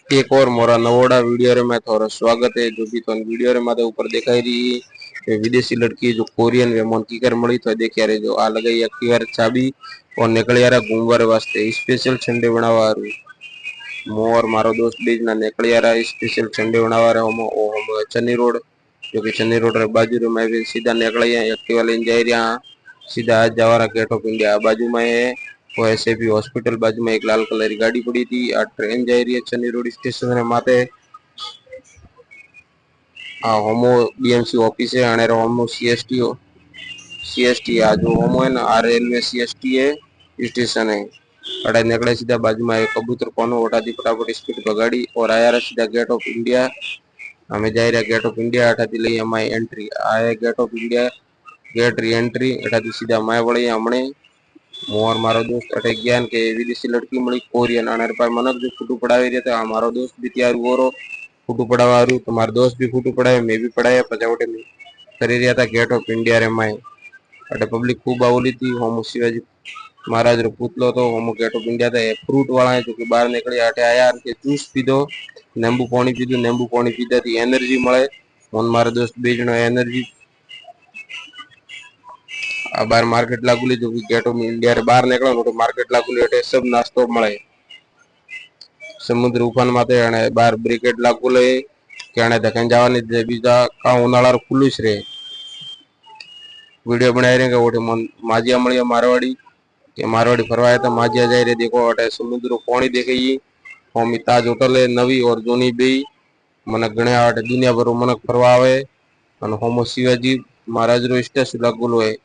एक और मोरा नवोड़ा वीडियो रे में थोड़ा स्वागत है। जो भी तो वीडियो रे माते ऊपर दिखाई रही है विदेशी लड़की जो कोरियन वे मन की कर मड़ी तो देखिया रे जो आ लगाई एक्टिवा रे चाबी और निकल यारा घूमवार वास्ते स्पेशल संडे बनावा मोर मारो दोस्त बीज ना निकल यारा स्पेशल संडे बनावा रे हम चन्नी रोड जो कि चन्नी रोड रे बाजू रे मैं भी सीधा निकल एक्टिवा लेन जा रहा सीधा आज जवारा गेट ऑफ इंडिया बाजू में है। वो ऐसे भी हॉस्पिटल बाजू में एक लाल कलर की गाड़ी पड़ी थी। आ ट्रेन जा रही है चन्नी रोड स्टेशन रे माते। आ होमो बीएमसी ऑफिस है अने होमो सीएसटी आ जो होमो है ना आ रेलवे सीएसटी है स्टेशन है। अड़े निकले सीधा बाजू में एक कबूतर कोनो उठा दी फटाफट स्पीड पगाड़ी और आया रहा सीधा गेट ऑफ इंडिया। हमें जा रहा गेट ऑफ इंडिया अठा थी लई हमारी एंट्री आया गेट ऑफ इंडिया गेट री एंट्री अठा थी सीधा माए वળી हमणे मोर मारो दोस्त अटे ज्ञान के विदेशी लड़की मળી कोरियन आने पर मनक जो फोटो पढ़ावी रहे थे हमारो दोस्त भी तैयार हुआ रो फोटो पढ़ावा रू तुम्हारा दोस्त भी फोटो पढ़ाए मैं भी पढ़ाया पचावटे में करी रहा था गेट ऑफ इंडिया रे माए। अटे पब्लिक खूब आवली थी। होम शिवाजी महाराज रो पुतलो तो होम गेट ऑफ इंडिया था फ्रूट वाला है जो कि बाहर निकले अटे आया के जूस पीधो नींबू पानी पीधा थी एनर्जी मळे मन मारा दोस्त बेजनो एनर्जी बार मार्केट लागुली जो गेट ऑफ इंडिया रे बाहर निकलो तो मार्केट लागुली अटे सब नास्तो मळे समुद्र उफान माते अने बार ब्रिकेट लागुले के अने धकन जवानी जे बीजा का उनाळा खुल्लू ज रे वीडियो बनाई रहे के मन माजिया मळिया मारवाड़ी के मारवाड़ी फरवा आया था माजिया जाई रे देखो अटे समुद्र पानी देखाई होमी ताज होटल है नवी और जूनी बे मनक गणा अटे दुनिया भर मनक फरवा आवे अने होमो शिवाजी महाराज रो स्टेचू लागुलो है।